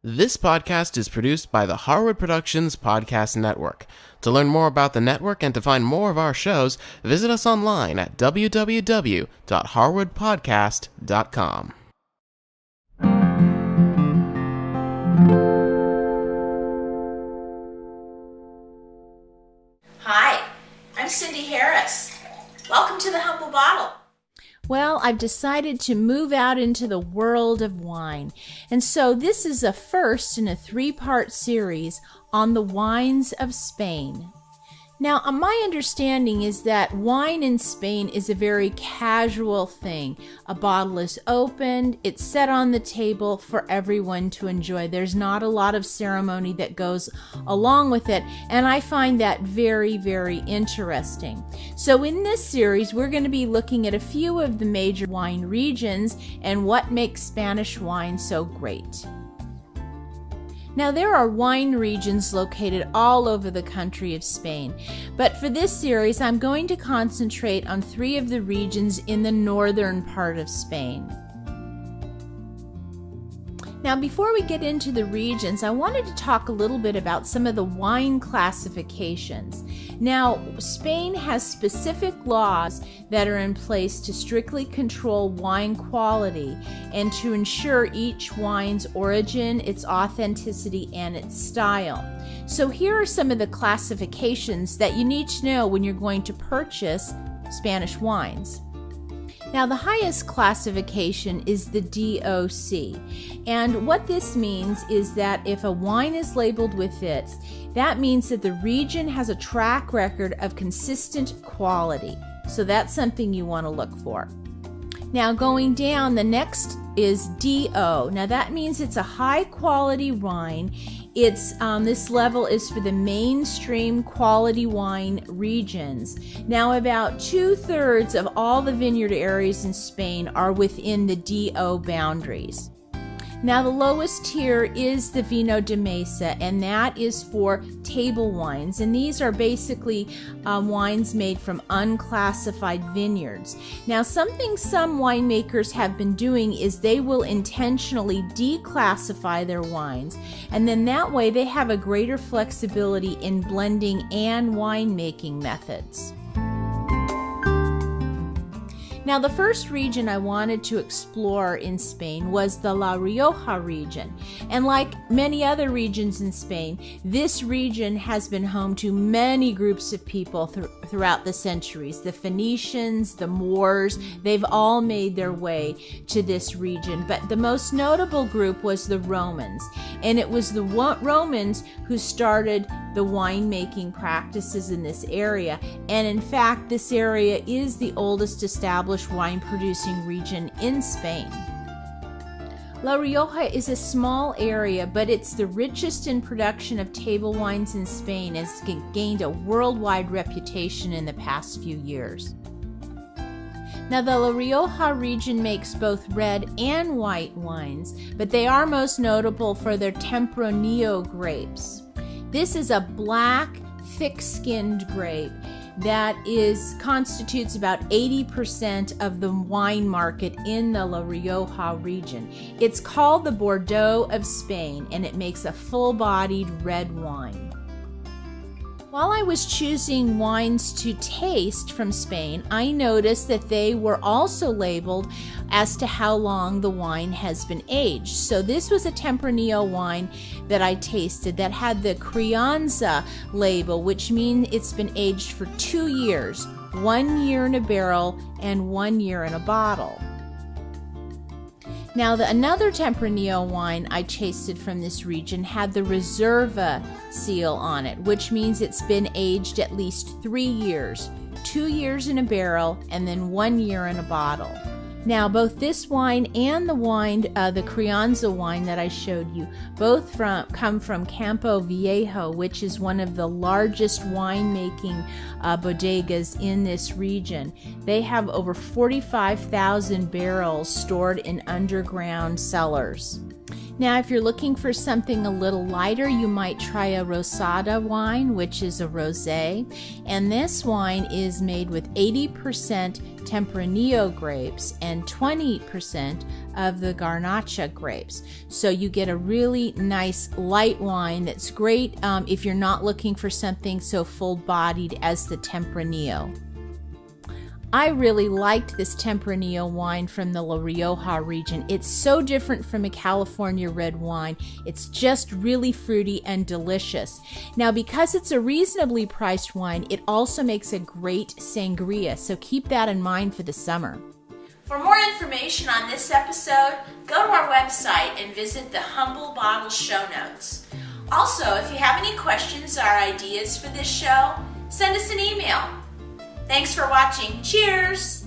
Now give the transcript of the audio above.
This podcast is produced by the Harwood Productions Podcast Network. To learn more about the network and to find more of our shows, visit us online at www.harwoodpodcast.com. Hi, I'm Cindy Harris. Welcome to the Humble Bottle. Well, I've decided to move out into the world of wine. And so this is a first in a three-part series on the wines of Spain. Now, my understanding is that wine in Spain is a very casual thing. A bottle is opened, it's set on the table for everyone to enjoy. There's not a lot of ceremony that goes along with it, and I find that very, very interesting. So in this series, we're going to be looking at a few of the major wine regions and what makes Spanish wine so great. Now, there are wine regions located all over the country of Spain, but for this series, I'm going to concentrate on three of the regions in the northern part of Spain. Now, before we get into the regions, I wanted to talk a little bit about some of the wine classifications. Now, Spain has specific laws that are in place to strictly control wine quality and to ensure each wine's origin, its authenticity, and its style. So here are some of the classifications that you need to know when you're going to purchase Spanish wines. Now, the highest classification is the DOC, and what this means is that if a wine is labeled with it, that means that the region has a track record of consistent quality. So that's something you want to look for. Now, going down, the next is DO. Now, that means it's a high quality wine. This level is for the mainstream quality wine regions. Now, about 2/3 of all the vineyard areas in Spain are within the DO boundaries. Now, the lowest tier is the Vino de Mesa, and that is for table wines. And these are basically wines made from unclassified vineyards. Now, something some winemakers have been doing is they will intentionally declassify their wines. And then that way they have a greater flexibility in blending and winemaking methods. Now, the first region I wanted to explore in Spain was the La Rioja region. And like many other regions in Spain, this region has been home to many groups of people throughout the centuries. The Phoenicians, the Moors, they've all made their way to this region. But the most notable group was the Romans. And it was the Romans who started the winemaking practices in this area. And in fact, this area is the oldest established wine producing region in Spain. La Rioja is a small area, but it's the richest in production of table wines in Spain and has gained a worldwide reputation in the past few years. Now, the La Rioja region makes both red and white wines, but they are most notable for their Tempranillo grapes. This is a black, thick-skinned grape that constitutes about 80% of the wine market in the La Rioja region. It's called the Bordeaux of Spain, and it makes a full-bodied red wine. While I was choosing wines to taste from Spain, I noticed that they were also labeled as to how long the wine has been aged. So this was a Tempranillo wine that I tasted that had the Crianza label, which means it's been aged for 2 years, 1 year in a barrel and 1 year in a bottle. Now, another Tempranillo wine I tasted from this region had the Reserva seal on it, which means it's been aged at least 3 years, 2 years in a barrel, and then 1 year in a bottle. Now, both this wine and the Crianza wine that I showed you, both come from Campo Viejo, which is one of the largest winemaking bodegas in this region. They have over 45,000 barrels stored in underground cellars. Now, if you're looking for something a little lighter, you might try a Rosada wine, which is a rosé. And this wine is made with 80% Tempranillo grapes and 20% of the Garnacha grapes. So you get a really nice light wine that's great if you're not looking for something so full-bodied as the Tempranillo. I really liked this Tempranillo wine from the La Rioja region. It's so different from a California red wine. It's just really fruity and delicious. Now, because it's a reasonably priced wine, it also makes a great sangria, so keep that in mind for the summer. For more information on this episode, go to our website and visit the Humble Bottle show notes. Also, if you have any questions or ideas for this show, send us an email. Thanks for watching. Cheers!